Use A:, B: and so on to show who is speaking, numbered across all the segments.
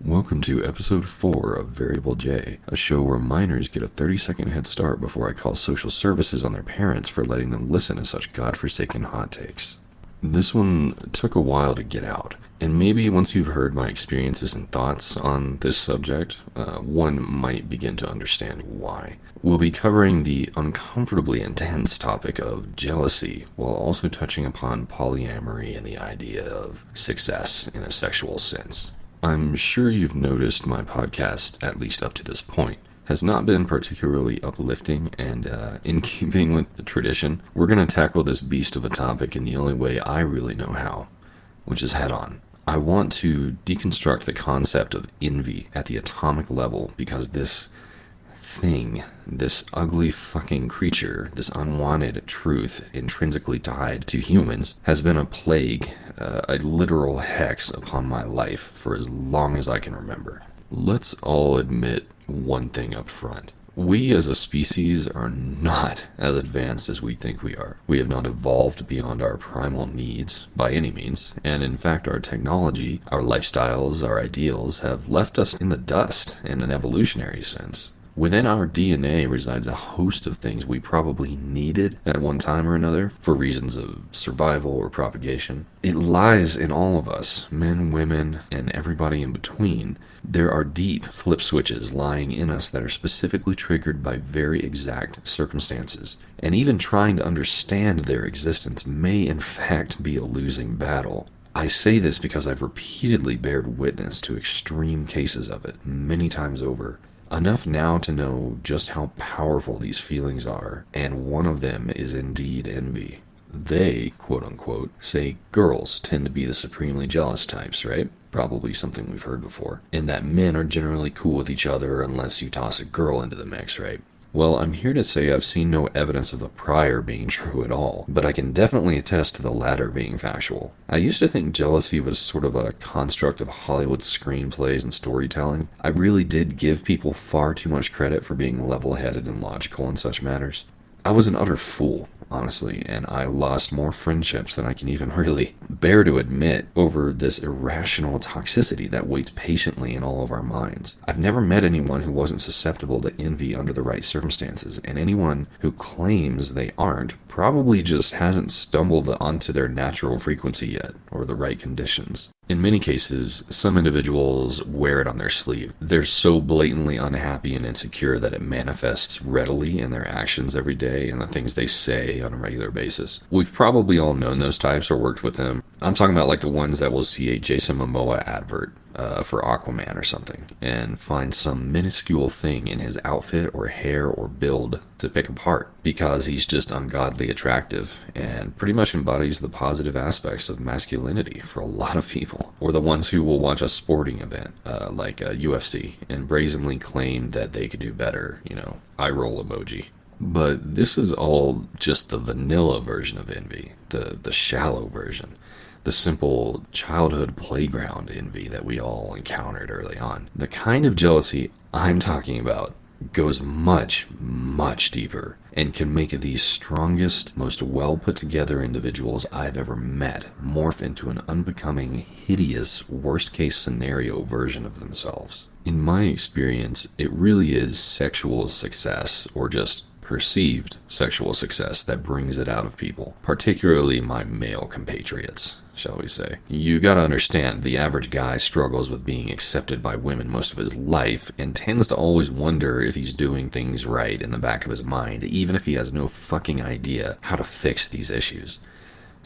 A: Welcome to episode 4 of Variable J, a show where minors get a 30-second head start before I call social services on their parents for letting them listen to such godforsaken hot takes. This one took a while to get out, and maybe once you've heard my experiences and thoughts on this subject, one might begin to understand why. We'll be covering the uncomfortably intense topic of jealousy, while also touching upon polyamory and the idea of success in a sexual sense. I'm sure you've noticed my podcast, at least up to this point, has not been particularly uplifting, and in keeping with the tradition, we're going to tackle this beast of a topic in the only way I really know how, which is head-on. I want to deconstruct the concept of envy at the atomic level, because this thing, this ugly fucking creature, this unwanted truth intrinsically tied to humans, has been a plague, a literal hex upon my life for as long as I can remember. Let's all admit one thing up front. We as a species are not as advanced as we think we are. We have not evolved beyond our primal needs by any means, and in fact our technology, our lifestyles, our ideals have left us in the dust in an evolutionary sense. Within our DNA resides a host of things we probably needed at one time or another for reasons of survival or propagation. It lies in all of us, men, women, and everybody in between. There are deep flip switches lying in us that are specifically triggered by very exact circumstances, and even trying to understand their existence may in fact be a losing battle. I say this because I've repeatedly bared witness to extreme cases of it, many times over. Enough now to know just how powerful these feelings are, and one of them is indeed envy. They, quote-unquote, say girls tend to be the supremely jealous types, right? Probably something we've heard before. And that men are generally cool with each other unless you toss a girl into the mix, right? Well, I'm here to say I've seen no evidence of the prior being true at all, but I can definitely attest to the latter being factual. I used to think jealousy was sort of a construct of Hollywood screenplays and storytelling. I really did give people far too much credit for being level-headed and logical in such matters. I was an utter fool, honestly, and I lost more friendships than I can even really bear to admit over this irrational toxicity that waits patiently in all of our minds. I've never met anyone who wasn't susceptible to envy under the right circumstances, and anyone who claims they aren't probably just hasn't stumbled onto their natural frequency yet, or the right conditions. In many cases, some individuals wear it on their sleeve. They're so blatantly unhappy and insecure that it manifests readily in their actions every day and the things they say on a regular basis. We've probably all known those types or worked with them. I'm talking about like the ones that will see a Jason Momoa advert for Aquaman or something and find some minuscule thing in his outfit or hair or build to pick apart because he's just ungodly attractive and pretty much embodies the positive aspects of masculinity for a lot of people. Or the ones who will watch a sporting event like UFC and brazenly claim that they could do better, eye roll emoji. But this is all just the vanilla version of envy, the shallow version. The simple childhood playground envy that we all encountered early on. The kind of jealousy I'm talking about goes much, much deeper and can make these strongest, most well-put-together individuals I've ever met morph into an unbecoming, hideous, worst-case scenario version of themselves. In my experience, it really is sexual success, or just perceived sexual success, that brings it out of people, particularly my male compatriots, shall we say. You gotta understand, the average guy struggles with being accepted by women most of his life and tends to always wonder if he's doing things right in the back of his mind, even if he has no fucking idea how to fix these issues.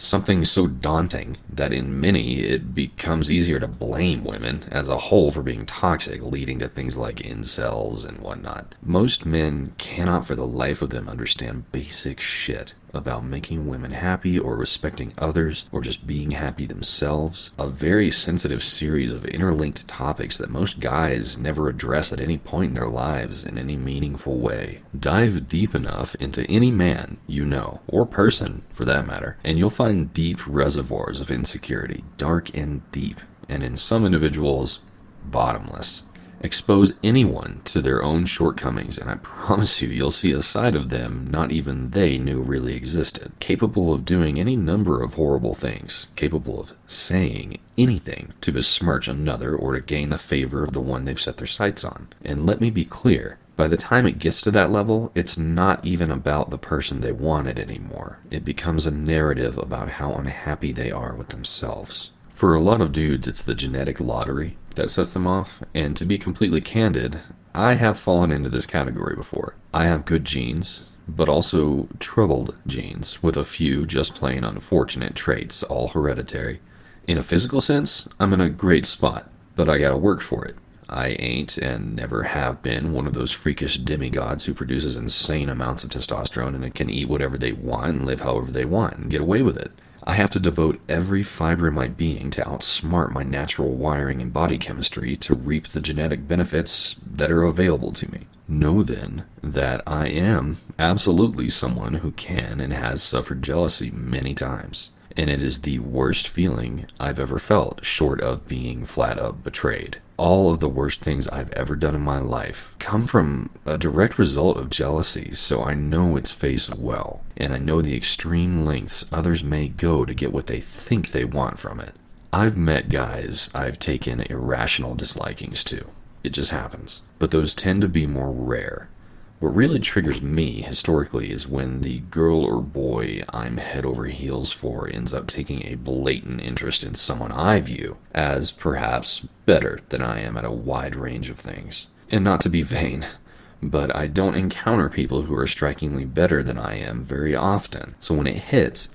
A: Something so daunting that in many it becomes easier to blame women as a whole for being toxic, leading to things like incels and whatnot. Most men cannot for the life of them understand basic shit about making women happy or respecting others or just being happy themselves. A very sensitive series of interlinked topics that most guys never address at any point in their lives in any meaningful way. Dive deep enough into any man you know, or person for that matter, and you'll find deep reservoirs of insecurity, dark and deep, and in some individuals, bottomless. Expose anyone to their own shortcomings, and I promise you'll see a side of them not even they knew really existed. Capable of doing any number of horrible things. Capable of saying anything to besmirch another or to gain the favor of the one they've set their sights on. And let me be clear, by the time it gets to that level, it's not even about the person they wanted anymore. It becomes a narrative about how unhappy they are with themselves. For a lot of dudes, it's the genetic lottery that sets them off, and to be completely candid, I have fallen into this category before. I have good genes, but also troubled genes, with a few just plain unfortunate traits, all hereditary. In a physical sense, I'm in a great spot, but I gotta work for it. I ain't and never have been one of those freakish demigods who produces insane amounts of testosterone and can eat whatever they want and live however they want and get away with it. I have to devote every fiber of my being to outsmart my natural wiring and body chemistry to reap the genetic benefits that are available to me. Know then that I am absolutely someone who can and has suffered jealousy many times, and it is the worst feeling I've ever felt, short of being flat up betrayed. All of the worst things I've ever done in my life come from a direct result of jealousy, so I know its face well, and I know the extreme lengths others may go to get what they think they want from it. I've met guys I've taken irrational dislikings to. It just happens. But those tend to be more rare. What really triggers me, historically, is when the girl or boy I'm head over heels for ends up taking a blatant interest in someone I view as perhaps better than I am at a wide range of things. And not to be vain, but I don't encounter people who are strikingly better than I am very often. So when it hits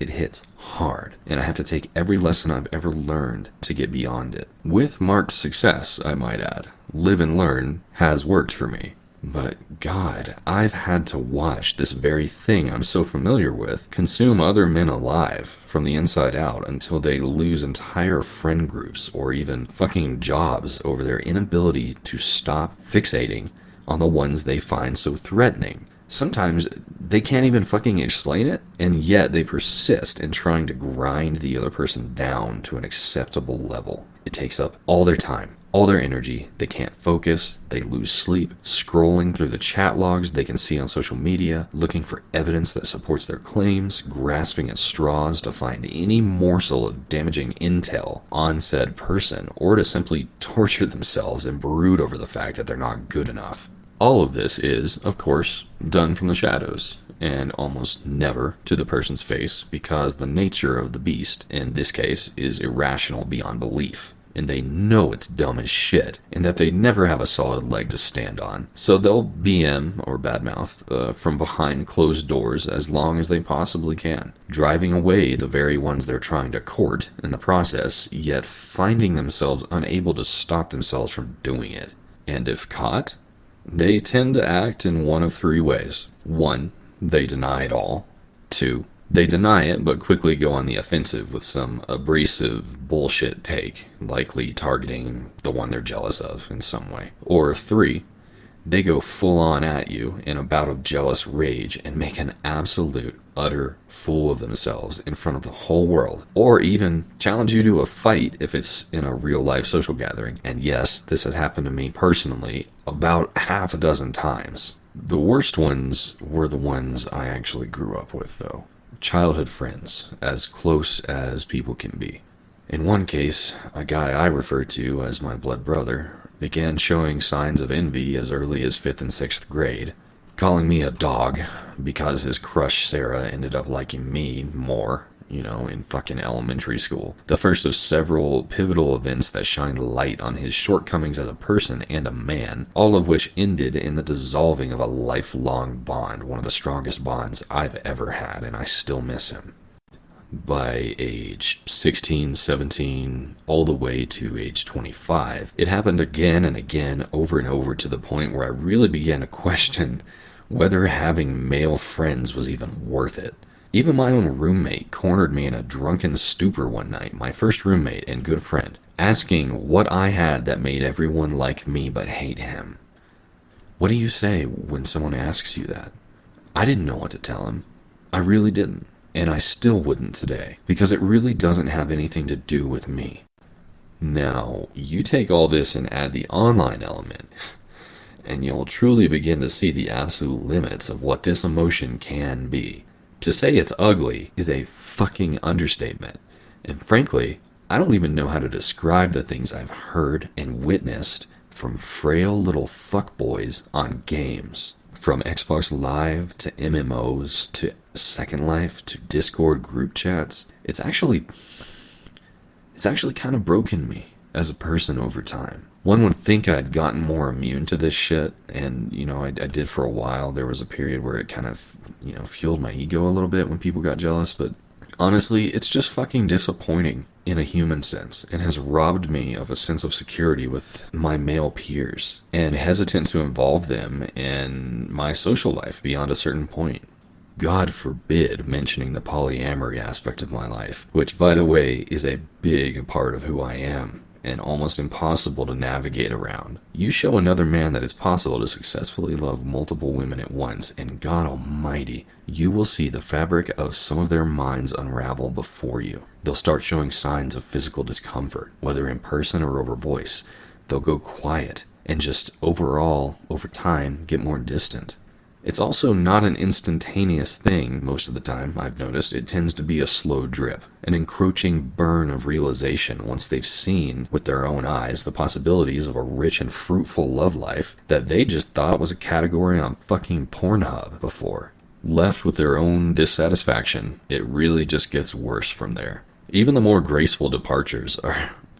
A: hard, and I have to take every lesson I've ever learned to get beyond it. With marked success, I might add. Live and learn has worked for me. But God, I've had to watch this very thing I'm so familiar with consume other men alive from the inside out until they lose entire friend groups or even fucking jobs over their inability to stop fixating on the ones they find so threatening. Sometimes they can't even fucking explain it, and yet they persist in trying to grind the other person down to an acceptable level. It takes up all their time, all their energy. They can't focus, they lose sleep, scrolling through the chat logs they can see on social media, looking for evidence that supports their claims, grasping at straws to find any morsel of damaging intel on said person, or to simply torture themselves and brood over the fact that they're not good enough. All of this is, of course, done from the shadows, and almost never to the person's face, because the nature of the beast, in this case, is irrational beyond belief. And they know it's dumb as shit, and that they never have a solid leg to stand on. So they'll BM, or badmouth, from behind closed doors as long as they possibly can, driving away the very ones they're trying to court in the process, yet finding themselves unable to stop themselves from doing it. And if caught, they tend to act in one of three ways. 1, they deny it all. 2, they deny it, but quickly go on the offensive with some abrasive bullshit take, likely targeting the one they're jealous of in some way. Or 3, they go full on at you in a bout of jealous rage and make an absolute, utter fool of themselves in front of the whole world. Or even challenge you to a fight if it's in a real life social gathering. And yes, this has happened to me personally about half a dozen times. The worst ones were the ones I actually grew up with, though. Childhood friends, as close as people can be. In one case, a guy I refer to as my blood brother began showing signs of envy as early as 5th and 6th grade, calling me a dog because his crush Sarah ended up liking me more, in fucking elementary school. The first of several pivotal events that shined light on his shortcomings as a person and a man, all of which ended in the dissolving of a lifelong bond, one of the strongest bonds I've ever had, and I still miss him. By age 16, 17, all the way to age 25, it happened again and again, over and over, to the point where I really began to question whether having male friends was even worth it. Even my own roommate cornered me in a drunken stupor one night, my first roommate and good friend, asking what I had that made everyone like me but hate him. What do you say when someone asks you that? I didn't know what to tell him. I really didn't. And I still wouldn't today, because it really doesn't have anything to do with me. Now, you take all this and add the online element, and you'll truly begin to see the absolute limits of what this emotion can be. To say it's ugly is a fucking understatement. And frankly, I don't even know how to describe the things I've heard and witnessed from frail little fuckboys on games. From Xbox Live to MMOs to Second Life to Discord group chats. It's actually kind of broken me as a person over time. One would think I'd gotten more immune to this shit, and, I did for a while. There was a period where it kind of, fueled my ego a little bit when people got jealous, but honestly, it's just fucking disappointing in a human sense, and has robbed me of a sense of security with my male peers, and hesitant to involve them in my social life beyond a certain point. God forbid mentioning the polyamory aspect of my life, which, by the way, is a big part of who I am, and almost impossible to navigate around. You show another man that it's possible to successfully love multiple women at once, and God almighty, you will see the fabric of some of their minds unravel before you. They'll start showing signs of physical discomfort, whether in person or over voice. They'll go quiet, and just overall, over time, get more distant. It's also not an instantaneous thing most of the time, I've noticed. It tends to be a slow drip, an encroaching burn of realization once they've seen with their own eyes the possibilities of a rich and fruitful love life that they just thought was a category on fucking Pornhub before. Left with their own dissatisfaction, it really just gets worse from there. Even the more graceful departures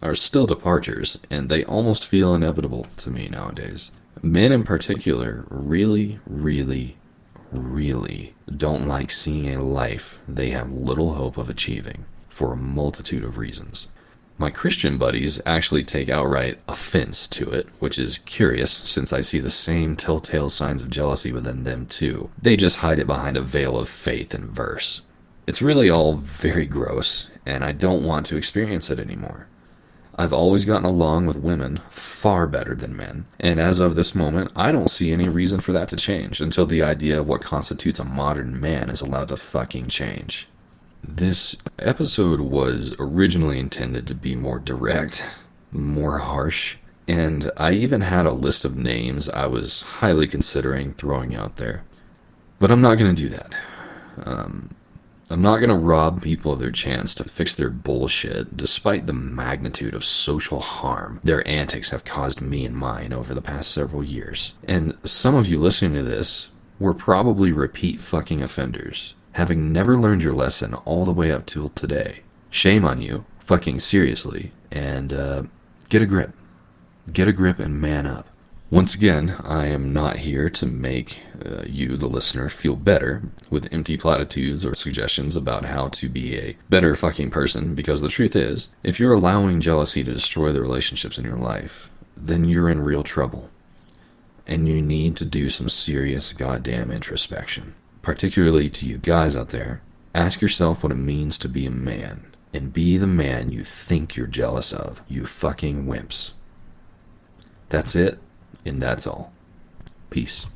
A: are still departures, and they almost feel inevitable to me nowadays. Men in particular really, really, really don't like seeing a life they have little hope of achieving for a multitude of reasons. My Christian buddies actually take outright offense to it, which is curious since I see the same telltale signs of jealousy within them too. They just hide it behind a veil of faith and verse. It's really all very gross, and I don't want to experience it anymore. I've always gotten along with women far better than men, and as of this moment, I don't see any reason for that to change until the idea of what constitutes a modern man is allowed to fucking change. This episode was originally intended to be more direct, more harsh, and I even had a list of names I was highly considering throwing out there. But I'm not going to do that. I'm not going to rob people of their chance to fix their bullshit, despite the magnitude of social harm their antics have caused me and mine over the past several years. And some of you listening to this were probably repeat fucking offenders, having never learned your lesson all the way up till today. Shame on you, fucking seriously, and get a grip. Get a grip and man up. Once again, I am not here to make you, the listener, feel better with empty platitudes or suggestions about how to be a better fucking person, because the truth is, if you're allowing jealousy to destroy the relationships in your life, then you're in real trouble. And you need to do some serious goddamn introspection. Particularly to you guys out there, ask yourself what it means to be a man, and be the man you think you're jealous of, you fucking wimps. That's it. And that's all. Peace.